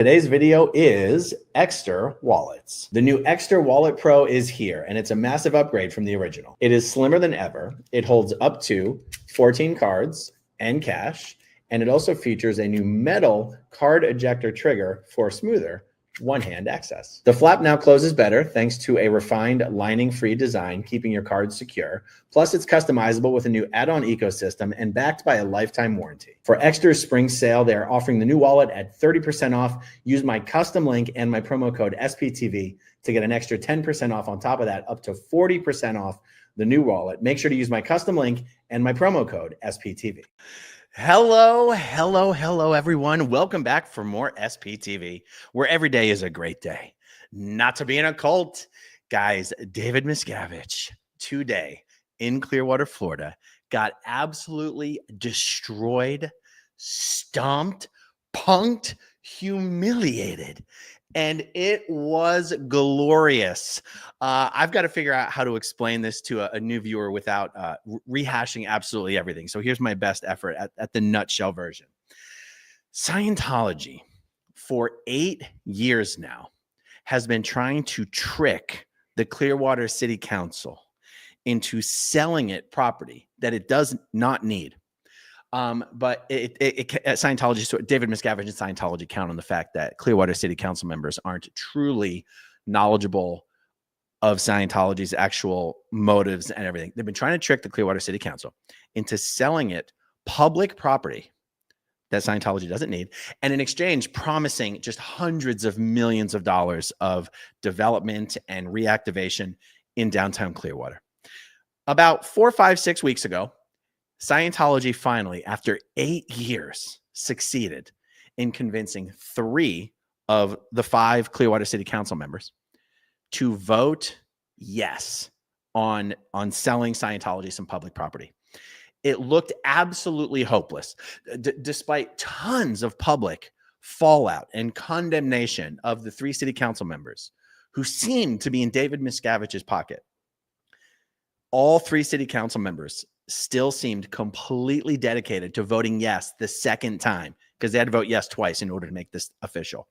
Today's video is EKSTER wallets. The new EKSTER Wallet Pro is here, and it's a massive upgrade from the original. It is slimmer than ever. It holds up to 14 cards and cash, and it also features a new metal card ejector trigger for smoother one-hand access. The flap now closes better thanks to a refined lining-free design, keeping your cards secure. Plus, it's customizable with a new add-on ecosystem and backed by a lifetime warranty. For EKSTER's spring sale, they are offering the new wallet at 30% off. Use my custom link and my promo code SPTV to get an extra 10% off. On top of that, up to 40% off the new wallet. Make sure to use my custom link and my promo code SPTV. Hello, everyone. Welcome back for more SPTV, where every day is a great day. Not to be in a cult. Guys, David Miscavige today in Clearwater, Florida, got absolutely destroyed, stomped, punked, humiliated. And it was glorious. I've got to figure out how to explain this to a new viewer without rehashing absolutely everything. So here's my best effort at the nutshell version. Scientology, for 8 years now, has been trying to trick the Clearwater City Council into selling it property that it does not need. But Scientology, so David Miscavige and Scientology count on the fact that Clearwater City Council members aren't truly knowledgeable of Scientology's actual motives and everything. They've been trying to trick the Clearwater City Council into selling it public property that Scientology doesn't need, and in exchange promising just hundreds of millions of dollars of development and reactivation in downtown Clearwater. About 4, 5, 6 weeks ago, Scientology finally, after 8 years, succeeded in convincing 3 of the 5 Clearwater City Council members to vote yes on selling Scientology some public property. It looked absolutely hopeless, despite tons of public fallout and condemnation of the 3 city council members who seemed to be in David Miscavige's pocket. All 3 city council members still seemed completely dedicated to voting yes the second time, because they had to vote yes twice in order to make this official.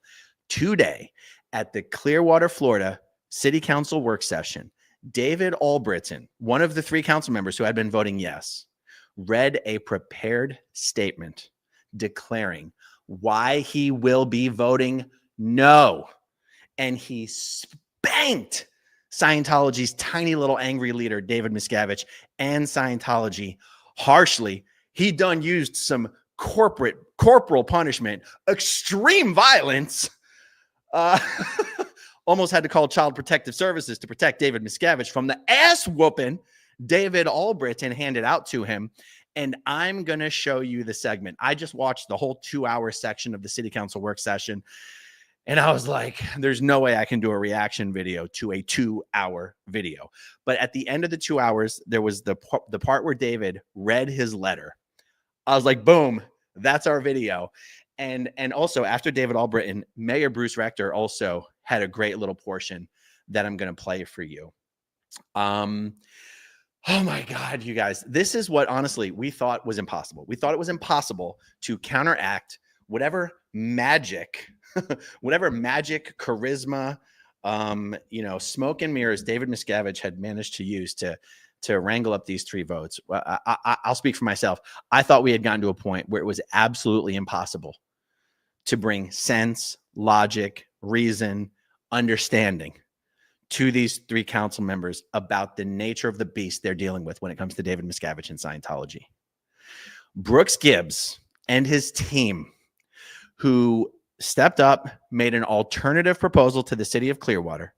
Today, at the Clearwater, Florida City Council work session, David Allbritton, one of the 3 council members who had been voting yes, read a prepared statement declaring why he will be voting no. And he spanked Scientology's tiny little angry leader, David Miscavige, and Scientology harshly. He done used some corporal punishment, extreme violence. Almost had to call Child Protective Services to protect David Miscavige from the ass whooping David Allbritton handed out to him. And I'm going to show you the segment. I just watched the whole 2-hour section of the City Council work session. And I was like, there's no way I can do a reaction video to a 2-hour video. But at the end of the 2 hours, there was the part where David read his letter. I was like, boom, that's our video. And also after David Allbritton, Mayor Bruce Rector also had a great little portion that I'm going to play for you. Oh my God, you guys, this is what honestly we thought was impossible. We thought it was impossible to counteract whatever magic, charisma, smoke and mirrors David Miscavige had managed to use to wrangle up these 3 votes. Well, I'll speak for myself. I thought we had gotten to a point where it was absolutely impossible to bring sense, logic, reason, understanding to these 3 council members about the nature of the beast they're dealing with when it comes to David Miscavige and Scientology. Brooks Gibbs and his team, who stepped up, made an alternative proposal to the city of Clearwater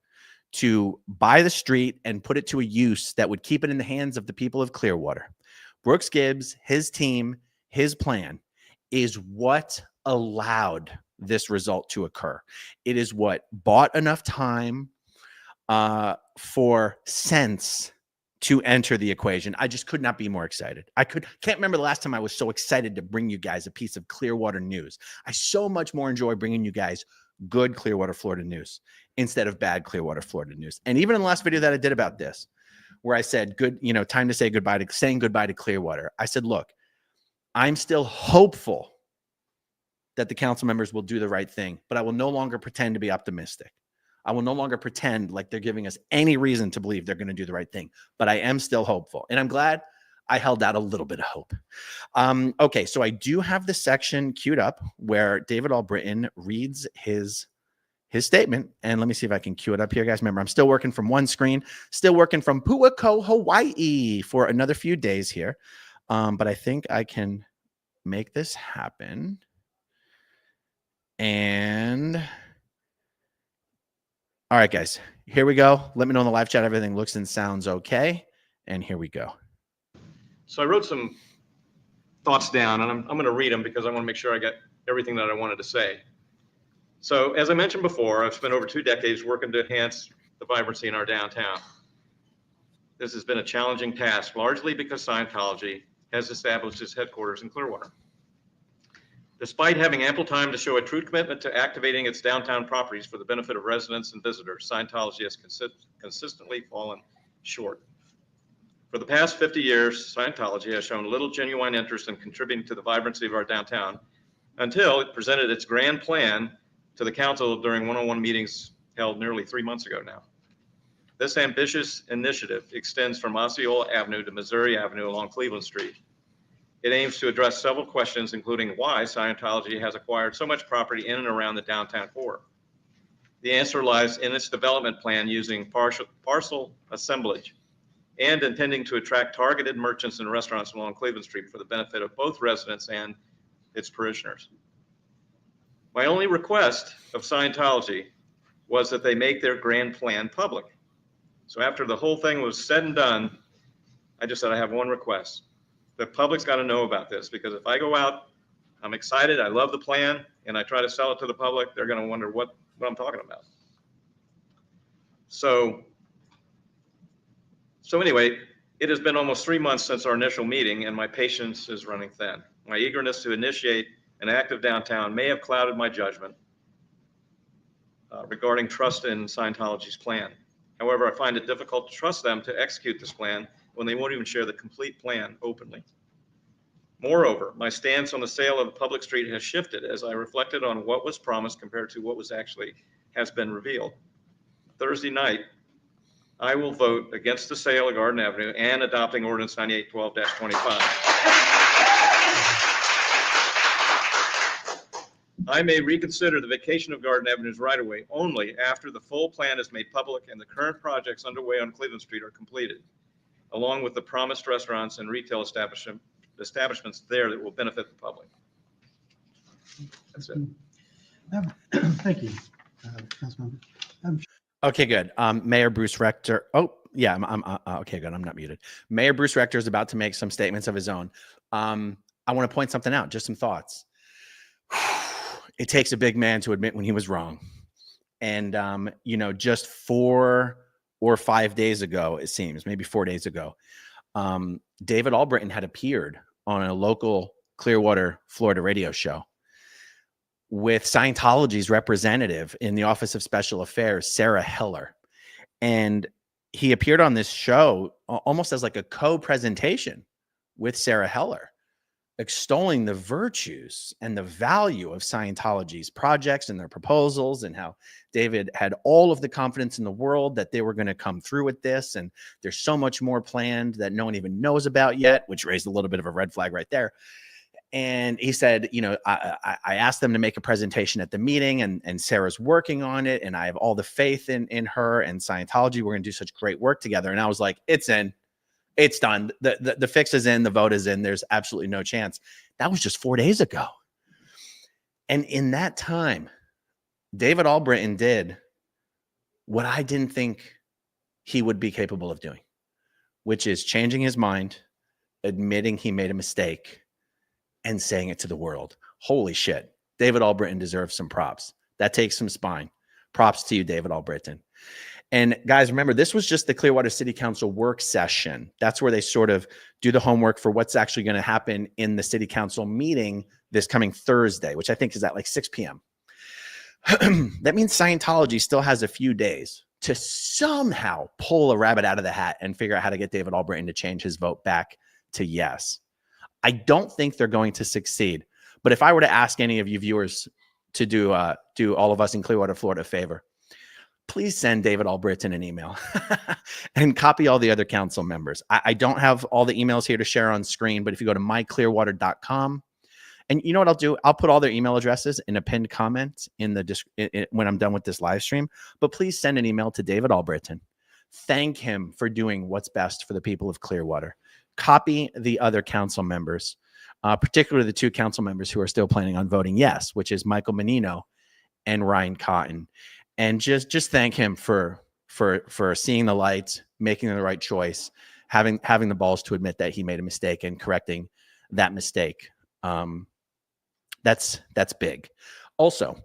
to buy the street and put it to a use that would keep it in the hands of the people of Clearwater. Brooks Gibbs, his team, his plan is what allowed this result to occur. It is what bought enough time for sense to enter the equation. I just could not be more excited. Can't remember the last time I was so excited to bring you guys a piece of Clearwater news. I so much more enjoy bringing you guys good Clearwater, Florida news instead of bad Clearwater, Florida news. And even in the last video that I did about this, where I said, time to saying goodbye to Clearwater. I said, look, I'm still hopeful that the council members will do the right thing, but I will no longer pretend to be optimistic. I will no longer pretend like they're giving us any reason to believe they're going to do the right thing, but I am still hopeful. And I'm glad I held out a little bit of hope. Okay, so I do have the section queued up where David Allbritton reads his statement. And let me see if I can cue it up here, guys. Remember, I'm still working from one screen, still working from Puako, Hawaii for another few days here. But I think I can make this happen. And all right, guys, here we go. Let me know in the live chat everything looks and sounds okay. And here we go. So I wrote some thoughts down, and I'm going to read them because I want to make sure I get everything that I wanted to say. So as I mentioned before, I've spent over 2 decades working to enhance the vibrancy in our downtown. This has been a challenging task, largely because Scientology has established its headquarters in Clearwater. Despite having ample time to show a true commitment to activating its downtown properties for the benefit of residents and visitors, Scientology has consistently fallen short. For the past 50 years, Scientology has shown little genuine interest in contributing to the vibrancy of our downtown until it presented its grand plan to the council during one-on-one meetings held nearly 3 months ago now. This ambitious initiative extends from Osceola Avenue to Missouri Avenue along Cleveland Street. It aims to address several questions, including why Scientology has acquired so much property in and around the downtown core. The answer lies in its development plan using parcel assemblage and intending to attract targeted merchants and restaurants along Cleveland Street for the benefit of both residents and its parishioners. My only request of Scientology was that they make their grand plan public. So after the whole thing was said and done, I just said I have one request. The public's got to know about this, because if I go out, I'm excited, I love the plan, and I try to sell it to the public, they're going to wonder what I'm talking about. So anyway, it has been almost 3 months since our initial meeting, and my patience is running thin. My eagerness to initiate an active downtown may have clouded my judgment regarding trust in Scientology's plan. However, I find it difficult to trust them to execute this plan when they won't even share the complete plan openly. Moreover, my stance on the sale of the public street has shifted as I reflected on what was promised compared to what has been revealed. Thursday night, I will vote against the sale of Garden Avenue and adopting Ordinance 9812-25. I may reconsider the vacation of Garden Avenue's right-of-way only after the full plan is made public and the current projects underway on Cleveland Street are completed, along with the promised restaurants and retail establishments there that will benefit the public. That's it. Thank you, Councilmember. Okay, good. Mayor Bruce Rector. Oh, yeah. I'm okay, good. I'm not muted. Mayor Bruce Rector is about to make some statements of his own. I want to point something out, just some thoughts. It takes a big man to admit when he was wrong. And, just 4 or 5 days ago, it seems, maybe 4 days ago, David Allbritton had appeared on a local Clearwater, Florida radio show with Scientology's representative in the Office of Special Affairs, Sarah Heller. And he appeared on this show almost as like a co-presentation with Sarah Heller, extolling the virtues and the value of Scientology's projects and their proposals, and how David had all of the confidence in the world that they were going to come through with this. And there's so much more planned that no one even knows about yet, which raised a little bit of a red flag right there. And he said, I asked them to make a presentation at the meeting, and Sarah's working on it, and I have all the faith in her and Scientology. We're going to do such great work together. And I was like, it's in. It's done. The fix is in. The vote is in. There's absolutely no chance. That was just 4 days ago. And in that time, David Allbritton did what I didn't think he would be capable of doing, which is changing his mind, admitting he made a mistake, and saying it to the world. Holy shit. David Allbritton deserves some props. That takes some spine. Props to you, David Allbritton. And guys, remember, this was just the Clearwater City Council work session. That's where they sort of do the homework for what's actually going to happen in the city council meeting this coming Thursday, which I think is at like 6 p.m. That means Scientology still has a few days to somehow pull a rabbit out of the hat and figure out how to get David Allbritton to change his vote back to yes. I don't think they're going to succeed, But if I were to ask any of you viewers to do all of us in Clearwater, Florida a favor, please send David Allbritton an email and copy all the other council members. I don't have all the emails here to share on screen, but if you go to myclearwater.com, and you know what I'll do? I'll put all their email addresses in a pinned comment in the when I'm done with this live stream. But please send an email to David Allbritton. Thank him for doing what's best for the people of Clearwater. Copy the other council members, particularly the 2 council members who are still planning on voting yes, which is Michael Menino and Ryan Cotton. And just thank him for seeing the light, making the right choice, having the balls to admit that he made a mistake and correcting that mistake. That's big. Also,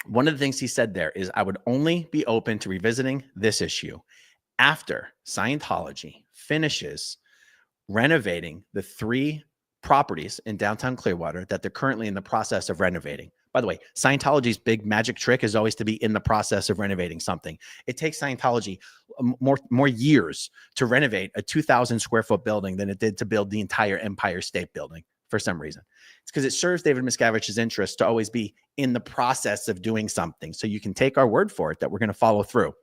one of the things he said there is, I would only be open to revisiting this issue after Scientology finishes renovating the 3 properties in downtown Clearwater that they're currently in the process of renovating. By the way, Scientology's big magic trick is always to be in the process of renovating something. It takes Scientology more years to renovate a 2,000 square foot building than it did to build the entire Empire State Building for some reason. It's because it serves David Miscavige's interest to always be in the process of doing something. So you can take our word for it that we're going to follow through.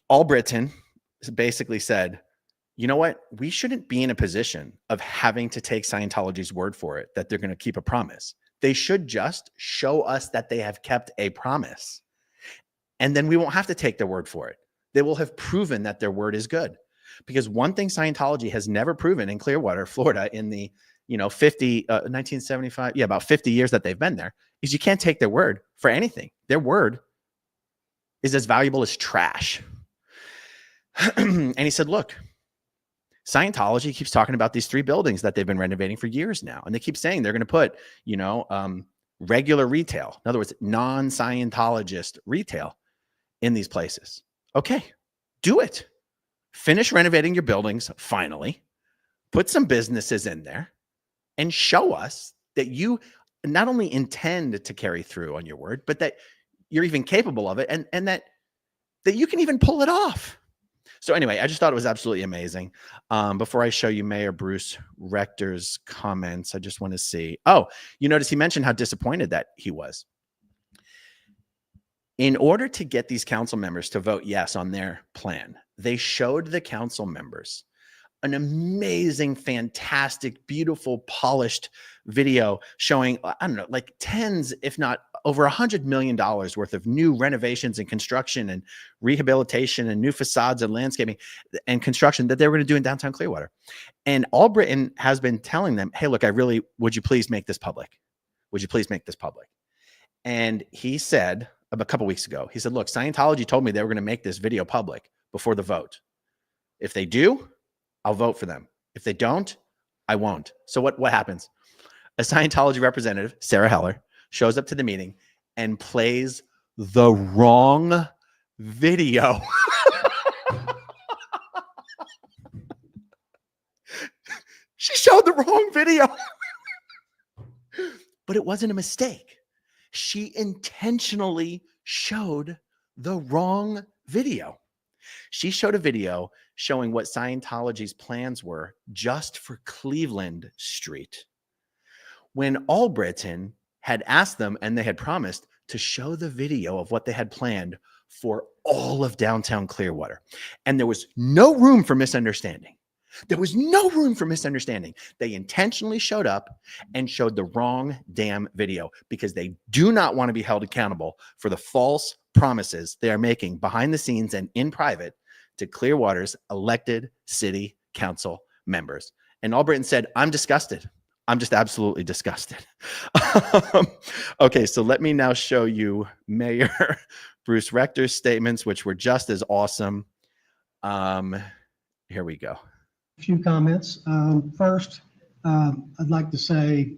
Allbritton basically said, you know what? We shouldn't be in a position of having to take Scientology's word for it that they're going to keep a promise. They should just show us that they have kept a promise. And then we won't have to take their word for it. They will have proven that their word is good. Because one thing Scientology has never proven in Clearwater, Florida, in the 1975, about 50 years that they've been there, is you can't take their word for anything. Their word is as valuable as trash. And he said, look, Scientology keeps talking about these 3 buildings that they've been renovating for years now. And they keep saying they're going to put, regular retail. In other words, non-Scientologist retail in these places. Okay, do it. Finish renovating your buildings, finally. Put some businesses in there and show us that you not only intend to carry through on your word, but that you're even capable of it and that you can even pull it off. So anyway, I just thought it was absolutely amazing. Before I show you Mayor Bruce Rector's comments, I just want to see. Oh, you notice he mentioned how disappointed that he was. In order to get these council members to vote yes on their plan, they showed the council members an amazing, fantastic, beautiful, polished video showing, I don't know, like tens, if not over $100 million worth of new renovations and construction and rehabilitation and new facades and landscaping and construction that they were going to do in downtown Clearwater. And Allbritton has been telling them, hey, look, would you please make this public? Would you please make this public? And he said a couple weeks ago, he said, look, Scientology told me they were going to make this video public before the vote. If they do, I'll vote for them. If they don't, I won't. So what happens? A Scientology representative, Sarah Heller, shows up to the meeting and plays the wrong video. She showed the wrong video. But it wasn't a mistake. She intentionally showed the wrong video. She showed a video showing what Scientology's plans were just for Cleveland Street. When Allbritton had asked them, and they had promised to show the video of what they had planned for all of downtown Clearwater. And there was no room for misunderstanding. There was no room for misunderstanding. They intentionally showed up and showed the wrong damn video because they do not want to be held accountable for the false promises they are making behind the scenes and in private to Clearwater's elected city council members. And Allbritton said, I'm disgusted. I'm just absolutely disgusted. Okay, so let me now show you Mayor Bruce Rector's statements, which were just as awesome. Here we go. A few comments. First, I'd like to say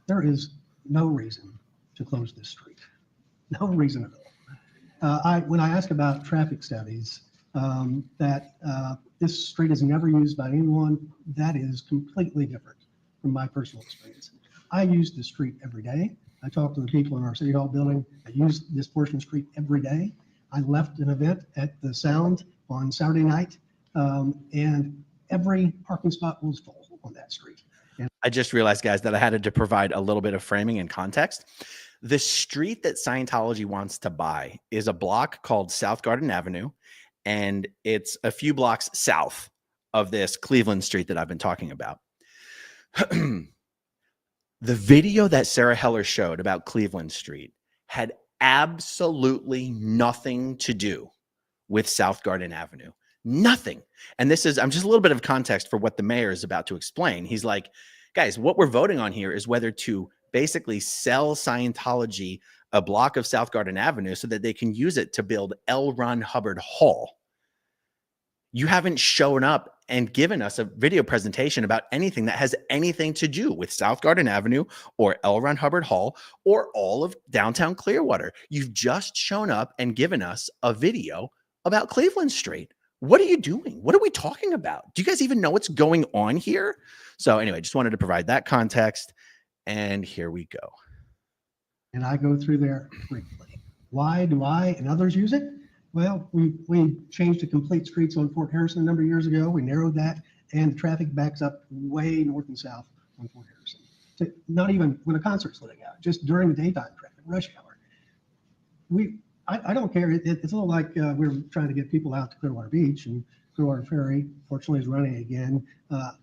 there is no reason to close this street. No reason at all. When I asked about traffic studies, that this street is never used by anyone, that is completely different from my personal experience. I use the street every day. I talk to the people in our City Hall building. I use this portion of the street every day. I left an event at the Sound on Saturday night, and every parking spot was full on that street. I just realized, guys, that I had to provide a little bit of framing and context. The street that Scientology wants to buy is a block called South Garden Avenue, and it's a few blocks south of this Cleveland Street that I've been talking about. The video that Sarah Heller showed about Cleveland Street had absolutely nothing to do with South Garden Avenue. Nothing. And this is, I'm just a little bit of context for what the mayor is about to explain. He's like, guys, what we're voting on here is whether to basically sell Scientology a block of South Garden Avenue so that they can use it to build L. Ron Hubbard Hall. You haven't shown up and given us a video presentation about anything that has anything to do with South Garden Avenue or L. Ron Hubbard Hall or all of downtown Clearwater. You've just shown up and given us a video about Cleveland Street. What are you doing? What are we talking about? Do you guys even know what's going on here? So anyway, just wanted to provide that context. And here we go. And I go through there frequently. Why do I and others use it? Well, we changed to complete streets on Fort Harrison a number of years ago. We narrowed that, and the traffic backs up way north and south on Fort Harrison. So not even when a concert's letting out, just during the daytime traffic, rush hour. I don't care. It's a little like we're trying to get people out to Clearwater Beach, and Clearwater Ferry, fortunately, is running again.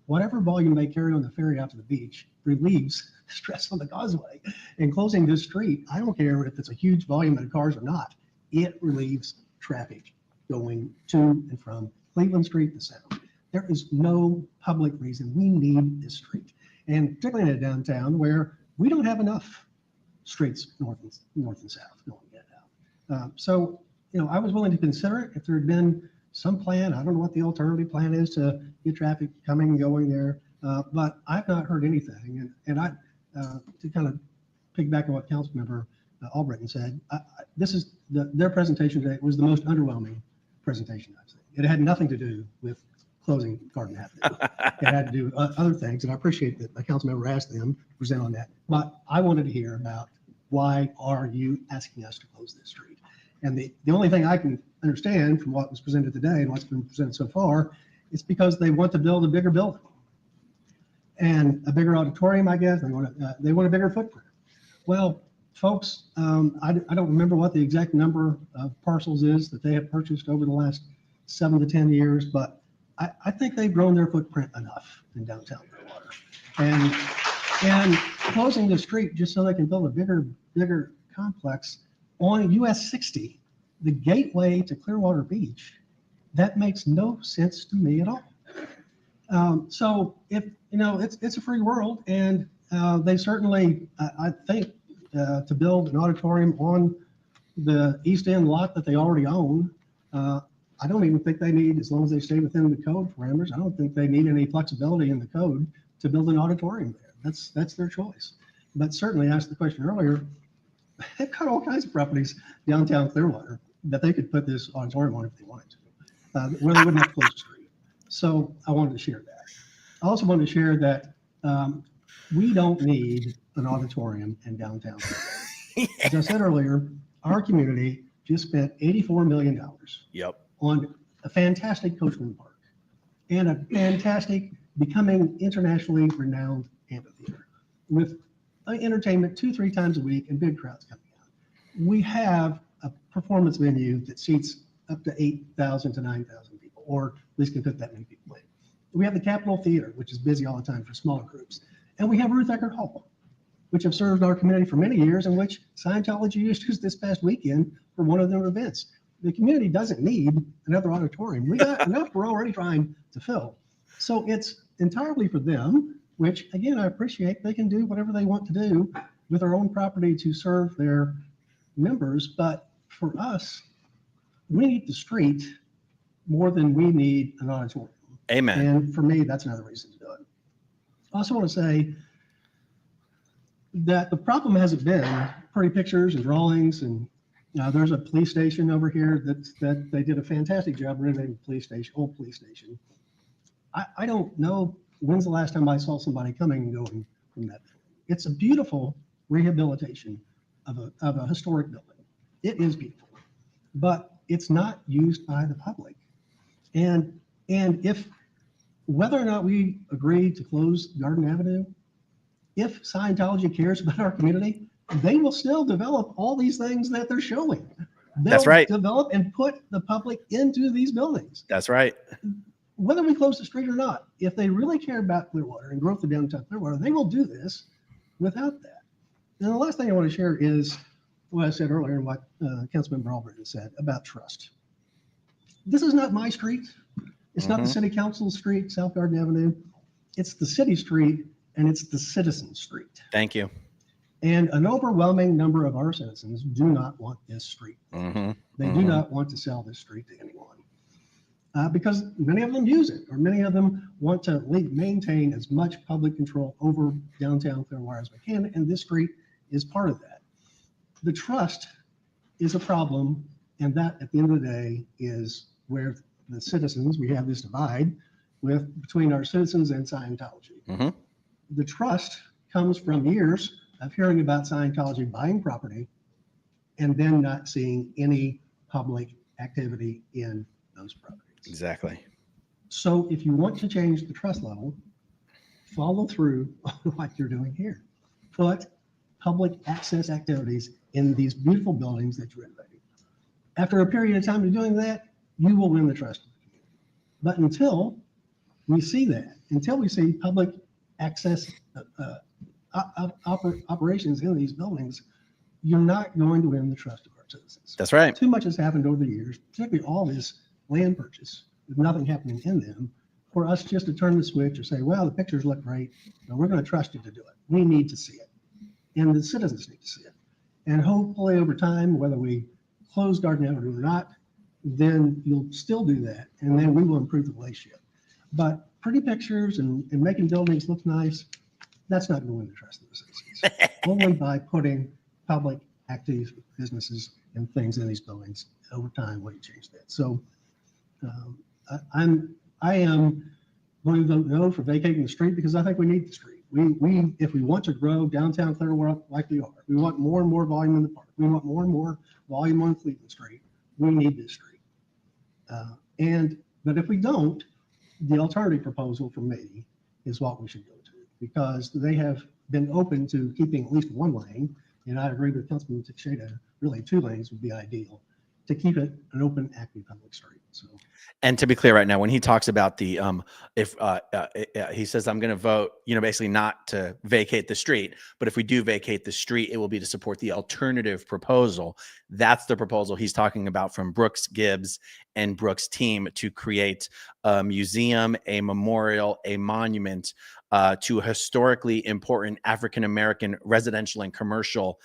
Whatever volume they carry on the ferry out to the beach relieves stress on the causeway. And closing this street, I don't care if it's a huge volume of cars or not, it relieves traffic going to and from Cleveland Street to Sound. There is no public reason we need this street, and particularly in a downtown where we don't have enough streets north and south going in and out. So, I was willing to consider it if there had been some plan. I don't know what the alternative plan is to get traffic coming and going there, but I've not heard anything. And I, to kind of piggyback on what Councilmember Allbritton said, this is their presentation today was the most underwhelming presentation I've seen. It had nothing to do with closing Garden Avenue. It had to do with other things, and I appreciate that the council member asked them to present on that. But I wanted to hear about why are you asking us to close this street? And the only thing I can understand from what was presented today and what's been presented so far, it's because they want to build a bigger building and a bigger auditorium, I guess. They want a bigger footprint. Well, folks, I don't remember what the exact number of parcels is that they have purchased over the last 7 to 10 years, but I think they've grown their footprint enough in downtown Clearwater. And closing the street just so they can build a bigger complex on US 60, the gateway to Clearwater Beach, that makes no sense to me at all. So if, it's a free world, and they certainly, I think, to build an auditorium on the East End lot that they already own, I don't even think they need, as long as they stay within the code parameters, I don't think they need any flexibility in the code to build an auditorium there. That's their choice. But certainly, I asked the question earlier, they've got all kinds of properties downtown Clearwater that they could put this auditorium on if they wanted to, where they wouldn't have to close the street. So I wanted to share that. I also wanted to share that we don't need an auditorium in downtown Clearwater. As I said earlier, our community just spent $84 million on a fantastic Coachman Park and a fantastic, becoming internationally renowned amphitheater with entertainment 2-3 times a week and big crowds coming out. We have a performance venue that seats up to 8,000 to 9,000 people, or at least can fit that many people in. We have the Capitol Theater, which is busy all the time for smaller groups. And we have Ruth Eckerd Hall, which have served our community for many years, and which Scientology used this past weekend for one of their events. The community doesn't need another auditorium. We got enough we're already trying to fill. So it's entirely for them, which again, I appreciate. They can do whatever they want to do with their own property to serve their members. But for us, we need the street more than we need an auditorium. Amen. And for me, that's another reason to do it. I also want to say that the problem hasn't been pretty pictures and drawings, and there's a police station over here that they did a fantastic job renovating the police station, old police station. I don't know when's the last time I saw somebody coming and going from that. It's a beautiful rehabilitation of a historic building. It is beautiful, but it's not used by the public. And if whether or not we agree to close Garden Avenue, if Scientology cares about our community, they will still develop all these things that they're showing. That's They'll right. develop and put the public into these buildings. That's right. Whether we close the street or not, if they really care about Clearwater and growth of downtown Clearwater, they will do this without that. And the last thing I want to share is what I said earlier and what Councilmember Allbritton said about trust. This is not my street. It's not the city council street, South Garden Avenue. It's the city street, and it's the citizen street. Thank you. And an overwhelming number of our citizens do not want this street. They do not want to sell this street to anyone because many of them use it, or many of them want to maintain as much public control over downtown Clearwater as we can, and this street is part of that. The trust is a problem, and that, at the end of the day, is where the citizens, we have this divide between our citizens and Scientology. The trust comes from years of hearing about Scientology buying property and then not seeing any public activity in those properties. Exactly. So if you want to change the trust level, follow through on what you're doing here. Put public access activities in these beautiful buildings that you're renovating. After a period of time of doing that, you will win the trust of the community. But until we see that, until we see public access operations in these buildings, you're not going to win the trust of our citizens. That's right. Too much has happened over the years, particularly all this land purchase with nothing happening in them, for us just to turn the switch or say, well, the pictures look great, and we're going to trust you to do it. We need to see it. And the citizens need to see it. And hopefully over time, whether we close Garden Avenue or not, then you'll still do that, and then we will improve the relationship. But pretty pictures and making buildings look nice, that's not going to win the trust of the citizens. Only by putting public active businesses and things in these buildings over time will you change that. So I am going to vote no for vacating the street because I think we need the street. We if we want to grow downtown Clearwater like we are, we want more and more volume in the park. We want more and more volume on Cleveland Street. We need this street. But if we don't, the alternative proposal for me is what we should go to, because they have been open to keeping at least one lane, and I agree with Councilman Teixeira, really 2 lanes would be ideal to keep it an open, active public street. So, and to be clear right now, when he talks about the he says, I'm going to vote, basically not to vacate the street, but if we do vacate the street, it will be to support the alternative proposal. That's the proposal he's talking about from Brooks Gibbs and Brooks' team to create a museum, a memorial, a monument to a historically important African-American residential and commercial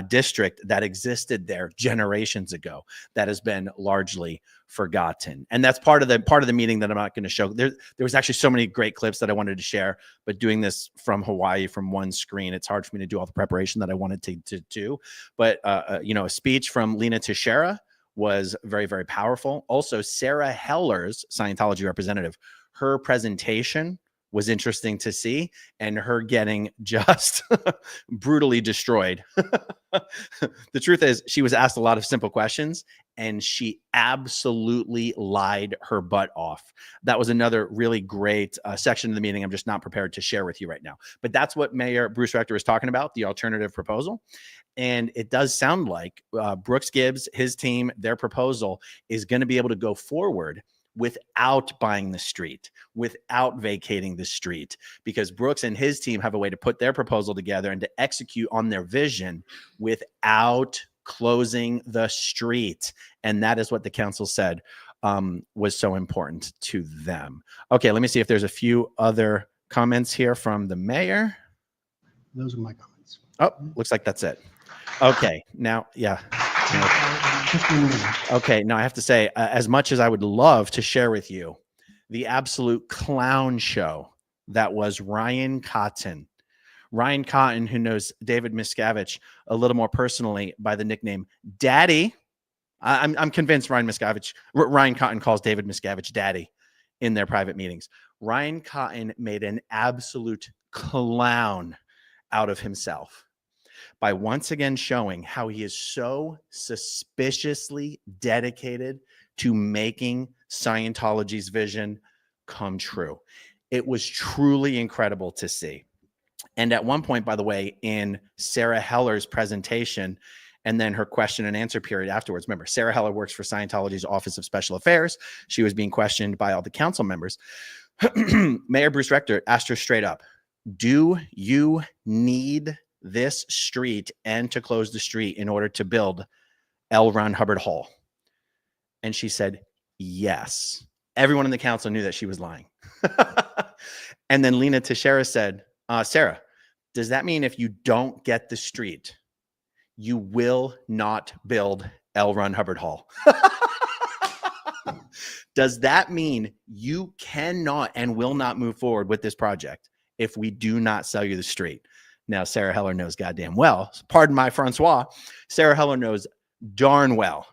district that existed there generations ago that has been largely forgotten. And that's part of the meeting that I'm not going to show. There was actually so many great clips that I wanted to share, but doing this from Hawaii from one screen, it's hard for me to do all the preparation that I wanted to do. But a speech from Lena Teixeira was very, very powerful. Also, Sarah Heller's Scientology representative, her presentation was interesting to see, and her getting just brutally destroyed. The truth is, she was asked a lot of simple questions, and she absolutely lied her butt off. That was another really great section of the meeting I'm just not prepared to share with you right now. But that's what Mayor Bruce Rector is talking about, the alternative proposal. And it does sound like Brooks Gibbs, his team, their proposal is going to be able to go forward without buying the street, without vacating the street, because Brooks and his team have a way to put their proposal together and to execute on their vision without closing the street. And that is what the council said was so important to them. Okay, let me see if there's a few other comments here from the mayor. those are my comments. Oh, looks like that's it. Okay, now, yeah. Okay, now I have to say, as much as I would love to share with you the absolute clown show that was Ryan Cotton. Ryan Cotton, who knows David Miscavige a little more personally by the nickname Daddy. I'm convinced Ryan Cotton calls David Miscavige Daddy in their private meetings. Ryan Cotton made an absolute clown out of himself by once again showing how he is so suspiciously dedicated to making Scientology's vision come true. It was truly incredible to see. And at one point, by the way, in Sarah Heller's presentation and then her question and answer period afterwards, remember, Sarah Heller works for Scientology's Office of Special Affairs. She was being questioned by all the council members. Mayor Bruce Rector asked her straight up, do you need this street and to close the street in order to build L. Ron Hubbard Hall? And she said, yes. Everyone in the council knew that she was lying. And then Lena Teixeira said, Sarah, does that mean if you don't get the street, you will not build L. Ron Hubbard Hall? Does that mean you cannot and will not move forward with this project if we do not sell you the street? Now, Sarah Heller knows goddamn well, pardon my Francois, Sarah Heller knows darn well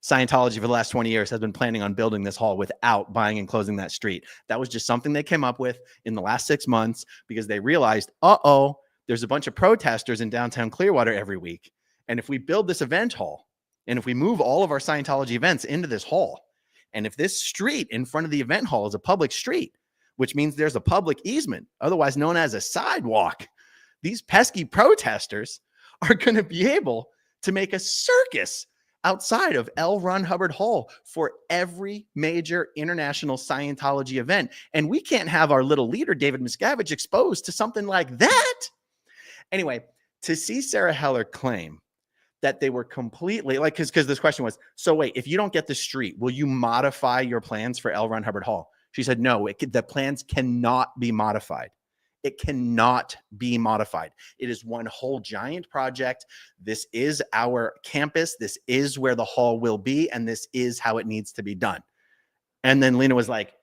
Scientology for the last 20 years has been planning on building this hall without buying and closing that street. That was just something they came up with in the last 6 months because they realized, there's a bunch of protesters in downtown Clearwater every week. And if we build this event hall, and if we move all of our Scientology events into this hall, and if this street in front of the event hall is a public street, which means there's a public easement, otherwise known as a sidewalk, these pesky protesters are going to be able to make a circus outside of L. Ron Hubbard Hall for every major international Scientology event. And we can't have our little leader, David Miscavige, exposed to something like that. Anyway, to see Sarah Heller claim that they were completely like, because this question was, so wait, if you don't get the street, will you modify your plans for L. Ron Hubbard Hall? She said, no, the plans cannot be modified. It cannot be modified. It is one whole giant project. This is our campus. This is where the hall will be, and this is how it needs to be done. And then Lena was like,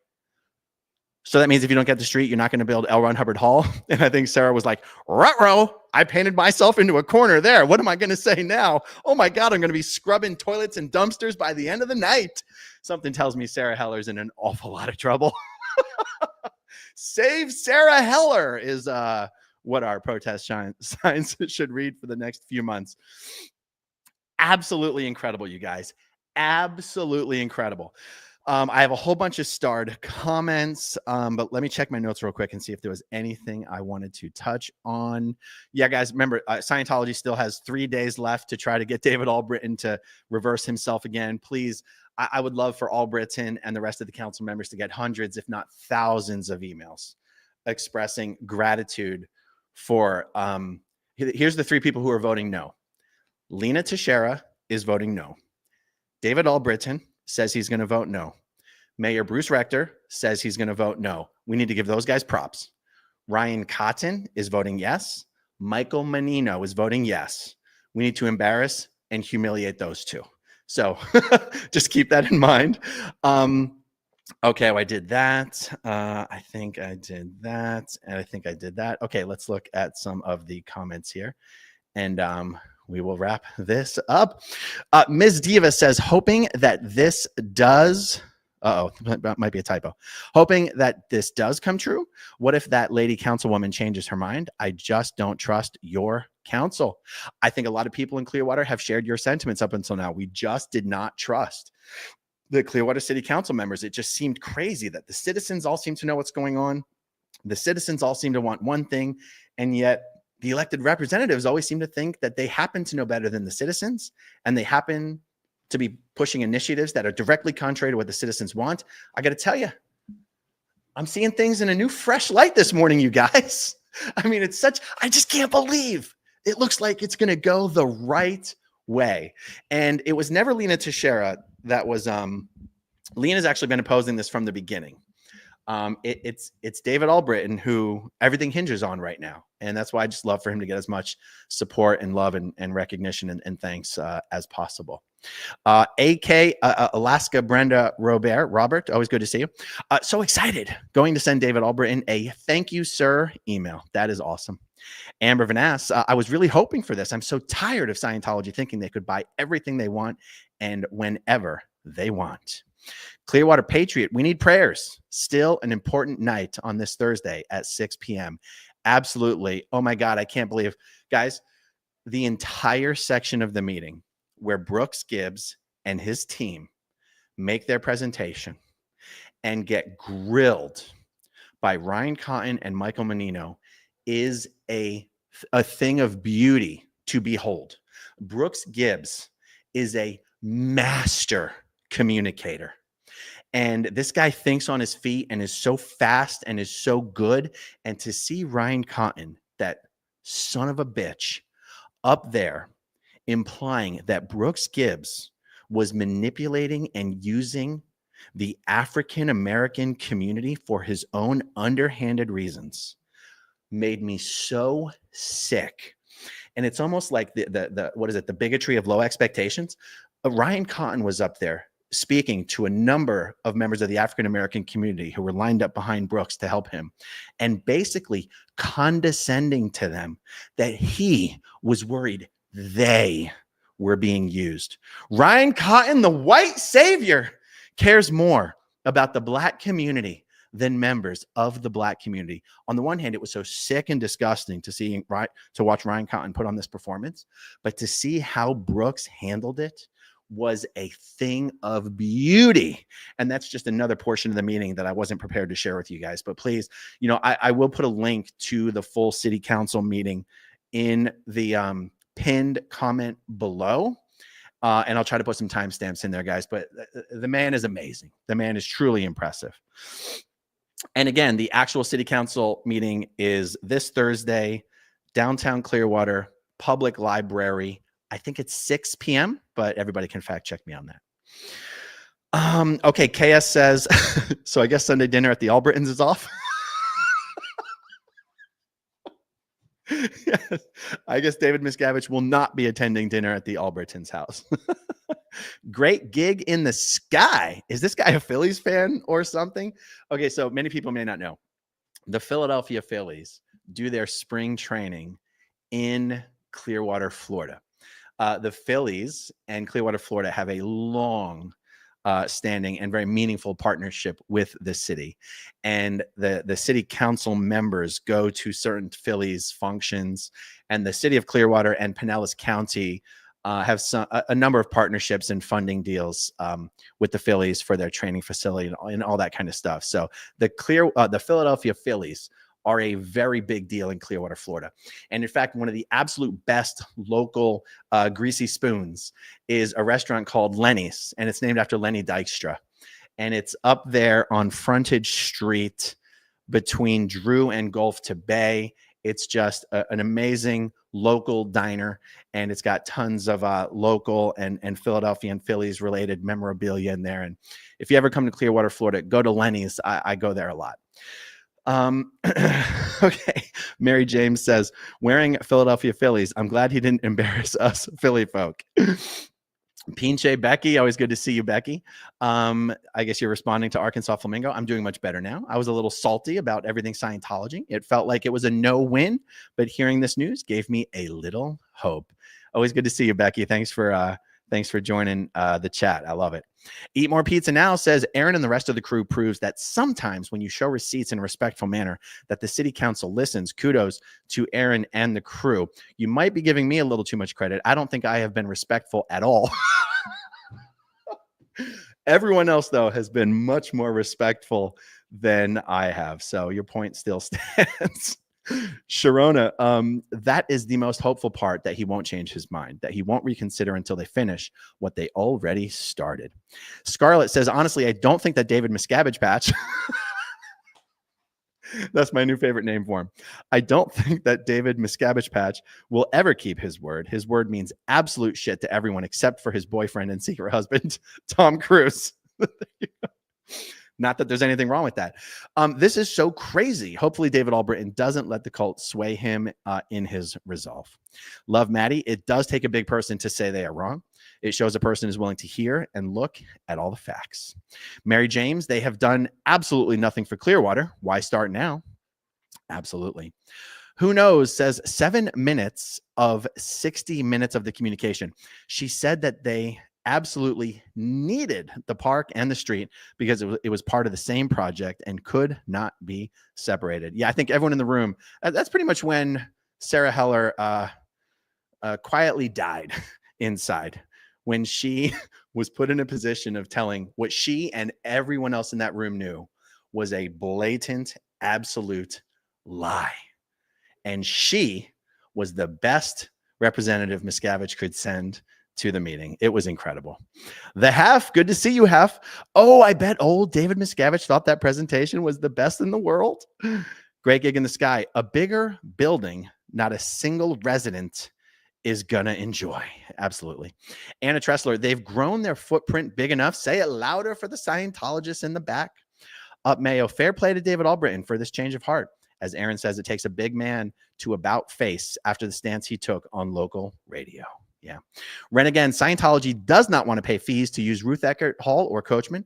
so that means if you don't get the street, you're not going to build L. Ron Hubbard Hall? And I think Sarah was like, ruh-roh, I painted myself into a corner there. What am I going to say now? Oh my God, I'm going to be scrubbing toilets and dumpsters by the end of the night. Something tells me Sarah Heller's in an awful lot of trouble. Save Sarah Heller is what our protest signs should read for the next few months. Absolutely incredible, you guys. Absolutely incredible. I have a whole bunch of starred comments, but let me check my notes real quick and see if there was anything I wanted to touch on. Yeah, guys, remember, Scientology still has 3 days left to try to get David Allbritton to reverse himself again. Please, I would love for Allbritton and the rest of the council members to get hundreds, if not thousands of emails expressing gratitude for, here's the 3 people who are voting no. Lena Teixeira is voting no. David Allbritton says he's going to vote no. Mayor Bruce Rector says he's going to vote no. We need to give those guys props. Ryan Cotton is voting yes. Michael Menino is voting yes. We need to embarrass and humiliate those two. So just keep that in mind. Okay, I did that. I think I did that. And I think I did that. Okay, let's look at some of the comments here. And we will wrap this up. Ms. Diva says, hoping that this does, that might be a typo. Hoping that this does come true. What if that lady councilwoman changes her mind? I just don't trust your council. I think a lot of people in Clearwater have shared your sentiments up until now. We just did not trust the Clearwater City Council members. It just seemed crazy that the citizens all seem to know what's going on. The citizens all seem to want one thing, and yet the elected representatives always seem to think that they happen to know better than the citizens, and they happen to be pushing initiatives that are directly contrary to what the citizens want. I got to tell you, I'm seeing things in a new, fresh light this morning, you guys. I mean, I just can't believe it looks like it's going to go the right way. And it was never Lena Teixeira that was, Lena's actually been opposing this from the beginning. It's David Allbritton who everything hinges on right now. And that's why I just love for him to get as much support and love and recognition and thanks as possible. Alaska Brenda Robert, always good to see you. So excited. Going to send David Allbritton a thank you, sir email. That is awesome. Amber Vanass, I was really hoping for this. I'm so tired of Scientology thinking they could buy everything they want and whenever they want. Clearwater Patriot, we need prayers. Still an important night on this Thursday at 6 p.m. Absolutely. Oh my God, I can't believe, guys, the entire section of the meeting where Brooks Gibbs and his team make their presentation and get grilled by Ryan Cotton and Michael Menino is a thing of beauty to behold. Brooks Gibbs is a master communicator. And this guy thinks on his feet and is so fast and is so good. And to see Ryan Cotton, that son of a bitch, up there implying that Brooks Gibbs was manipulating and using the African American community for his own underhanded reasons made me so sick. And it's almost like the what is it, the bigotry of low expectations. Ryan Cotton was up there speaking to a number of members of the African American community who were lined up behind Brooks to help him, and basically condescending to them that he was worried they were being used. Ryan Cotton, the white savior, cares more about the Black community than members of the Black community. On the one hand, it was so sick and disgusting to watch Ryan Cotton put on this performance, but to see how Brooks handled it was a thing of beauty. And that's just another portion of the meeting that I wasn't prepared to share with you guys. But please, I will put a link to the full city council meeting in the pinned comment below. And I'll try to put some timestamps in there, guys. But the man is amazing. The man is truly impressive. And again, the actual city council meeting is this Thursday, downtown Clearwater, public library. I think it's 6 p.m., but everybody can fact check me on that. Okay, KS says, so I guess Sunday dinner at the Allbrittons is off. Yes, I guess David Miscavige will not be attending dinner at the Allbrittons' house. Great gig in the sky. Is this guy a Phillies fan or something? Okay, so many people may not know. The Philadelphia Phillies do their spring training in Clearwater, Florida. The Phillies and Clearwater, Florida have a long standing and very meaningful partnership with the city. And the city council members go to certain Phillies functions, and the city of Clearwater and Pinellas County have a number of partnerships and funding deals with the Phillies for their training facility and all that kind of stuff. So the Philadelphia Phillies are a very big deal in Clearwater, Florida. And in fact, one of the absolute best local greasy spoons is a restaurant called Lenny's, and it's named after Lenny Dykstra. And it's up there on Frontage Street between Drew and Gulf to Bay. It's just an amazing local diner, and it's got tons of local and Philadelphia and Phillies related memorabilia in there. And if you ever come to Clearwater, Florida, go to Lenny's. I go there a lot. Okay. Mary James says, wearing Philadelphia Phillies. I'm glad he didn't embarrass us Philly folk. Pinche Becky, always good to see you, Becky. I guess you're responding to Arkansas Flamingo. I'm doing much better now. I was a little salty about everything Scientology. It felt like it was a no-win, but hearing this news gave me a little hope. Always good to see you, Becky. Thanks for joining the chat. I love it. Eat More Pizza Now says, Aaron and the rest of the crew proves that sometimes when you show receipts in a respectful manner, that the city council listens. Kudos to Aaron and the crew. You might be giving me a little too much credit. I don't think I have been respectful at all. Everyone else, though, has been much more respectful than I have. So your point still stands. Sharona, that is the most hopeful part, that he won't change his mind, that he won't reconsider until they finish what they already started. Scarlett says, honestly, I don't think that David Miscavige Patch, that's my new favorite name for him. I don't think that David Miscavige Patch will ever keep his word. His word means absolute shit to everyone except for his boyfriend and secret husband, Tom Cruise. Not that there's anything wrong with that. This is so crazy. Hopefully David Allbritton doesn't let the cult sway him in his resolve. Love Maddie. It does take a big person to say they are wrong. It shows a person is willing to hear and look at all the facts. Mary James, they have done absolutely nothing for Clearwater. Why start now? Absolutely. Who knows, says 7 minutes of 60 minutes of the communication. She said that they absolutely needed the park and the street because it was part of the same project and could not be separated. Yeah, I think everyone in the room, that's pretty much when Sarah Heller quietly died inside, when she was put in a position of telling what she and everyone else in that room knew was a blatant absolute lie. And she was the best representative Miscavige could send to the meeting. It was incredible. The Hef, good to see you, Hef. Oh, I bet old David Miscavige thought that presentation was the best in the world. Great gig in the sky. A bigger building, not a single resident is gonna enjoy. Absolutely. Anna Tressler, they've grown their footprint big enough. Say it louder for the Scientologists in the back. Up Mayo, fair play to David Allbritton for this change of heart. As Aaron says, it takes a big man to about face after the stance he took on local radio. Yeah. Ren again, Scientology does not want to pay fees to use Ruth Eckert Hall or Coachman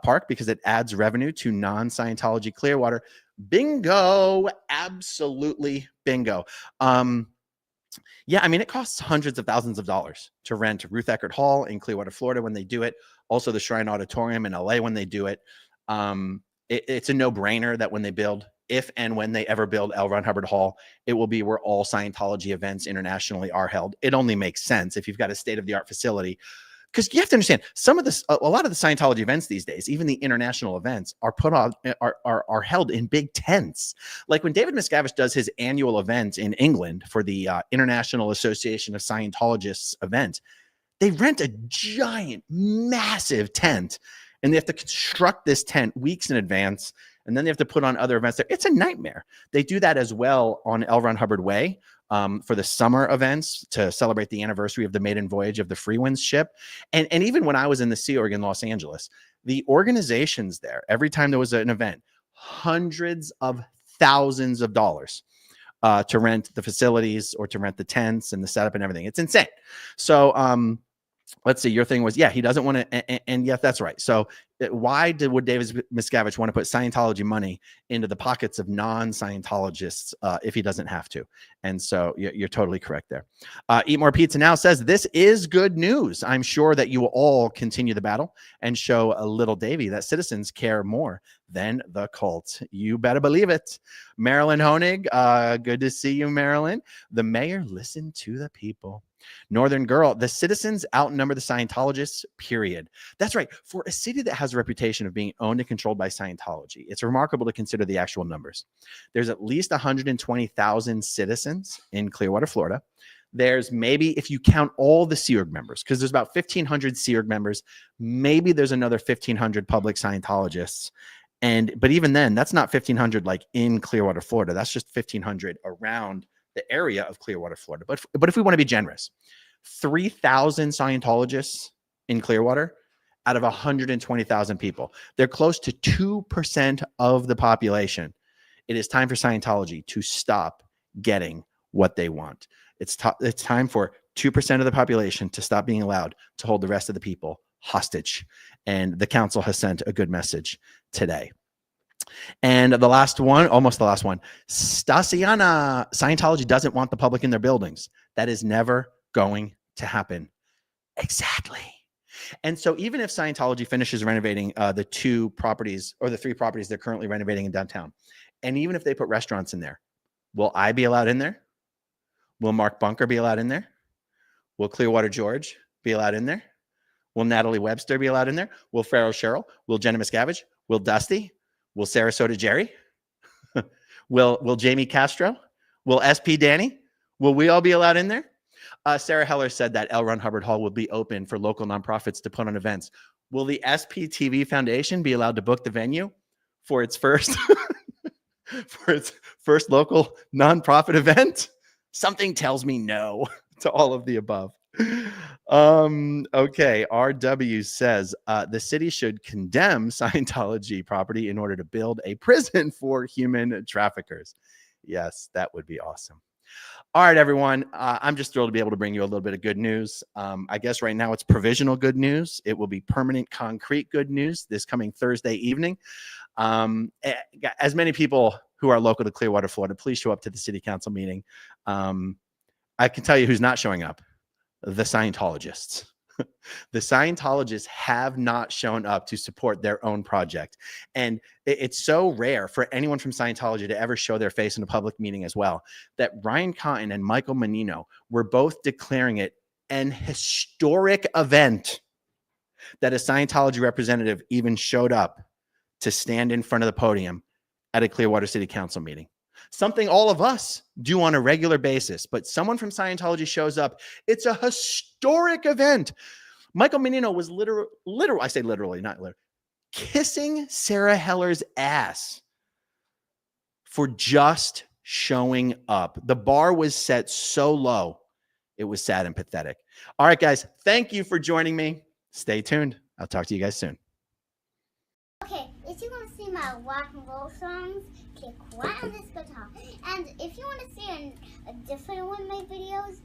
Park because it adds revenue to non-Scientology Clearwater. Bingo. Absolutely bingo. Yeah, I mean, it costs hundreds of thousands of dollars to rent Ruth Eckert Hall in Clearwater, Florida when they do it. Also the Shrine Auditorium in LA when they do it. It's a no-brainer that when they build, if and when they ever build L. Ron Hubbard Hall, it will be where all Scientology events internationally are held. It only makes sense if you've got a state-of-the-art facility. Because you have to understand, a lot of the Scientology events these days, even the international events, are put on are held in big tents. Like when David Miscavige does his annual event in England for the International Association of Scientologists event, they rent a giant, massive tent, and they have to construct this tent weeks in advance, and then they have to put on other events there. It's a nightmare. They do that as well on L. Ron Hubbard Way for the summer events to celebrate the anniversary of the maiden voyage of the Freewinds ship. And even when I was in the Sea Org in Los Angeles, the organizations there, every time there was an event, hundreds of thousands of dollars to rent the facilities or to rent the tents and the setup and everything. It's insane. So let's see, your thing was, yeah, he doesn't want to, and yeah, that's right. So why would David Miscavige want to put Scientology money into the pockets of non-Scientologists if he doesn't have to? And so you're totally correct there. Eat More Pizza Now says, this is good news. I'm sure that you will all continue the battle and show a little Davy that citizens care more than the cult. You better believe it. Marilyn Honig, good to see you, Marilyn. The mayor listened to the people. Northern Girl, the citizens outnumber the Scientologists, period. That's right. For a city that has a reputation of being owned and controlled by Scientology, it's remarkable to consider the actual numbers. There's at least 120,000 citizens in Clearwater, Florida. There's maybe, if you count all the Sea Org members, because there's about 1,500 Sea Org members, maybe there's another 1,500 public Scientologists. But even then, that's not 1,500 like in Clearwater, Florida. That's just 1,500 around the area of Clearwater, Florida. But if we want to be generous, 3,000 Scientologists in Clearwater out of 120,000 people. They're close to 2% of the population. It is time for Scientology to stop getting what they want. It's time for 2% of the population to stop being allowed to hold the rest of the people hostage. And the council has sent a good message today. And the last one, almost the last one, Stasiana, Scientology doesn't want the public in their buildings. That is never going to happen. Exactly. And so even if Scientology finishes renovating the 2 properties or the 3 properties they're currently renovating in downtown, and even if they put restaurants in there, will I be allowed in there? Will Mark Bunker be allowed in there? Will Clearwater George be allowed in there? Will Natalie Webster be allowed in there? Will Pharaoh Cheryl? Will Jenna Miscavige? Will Dusty? Will Sarasota Jerry? Will Jamie Castro? Will SP Danny? Will we all be allowed in there? Sarah Heller said that L. Ron Hubbard Hall will be open for local nonprofits to put on events. Will the SPTV Foundation be allowed to book the venue for its first local nonprofit event? Something tells me no to all of the above. Okay, RW says the city should condemn Scientology property in order to build a prison for human traffickers. Yes, that would be awesome. All right, everyone. I'm just thrilled to be able to bring you a little bit of good news. I guess right now it's provisional good news. It will be permanent, concrete good news this coming Thursday evening. As many people who are local to Clearwater, Florida, please show up to the city council meeting. I can tell you who's not showing up. The Scientologists. The Scientologists have not shown up to support their own project. And it's so rare for anyone from Scientology to ever show their face in a public meeting as well, that Ryan Cotton and Michael Menino were both declaring it an historic event that a Scientology representative even showed up to stand in front of the podium at a Clearwater City Council meeting. Something all of us do on a regular basis, but someone from Scientology shows up. It's a historic event. Michael Menino was I say literally, not literally, kissing Sarah Heller's ass for just showing up. The bar was set so low, it was sad and pathetic. All right, guys, thank you for joining me. Stay tuned. I'll talk to you guys soon. Okay, if you want to see my rock and roll songs, click right on this guitar. And if you want to see a different one of my videos,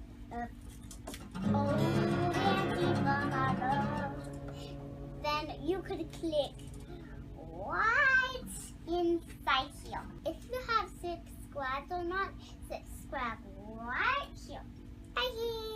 then you could click right inside here. If you have subscribed or not, subscribe right here. Bye.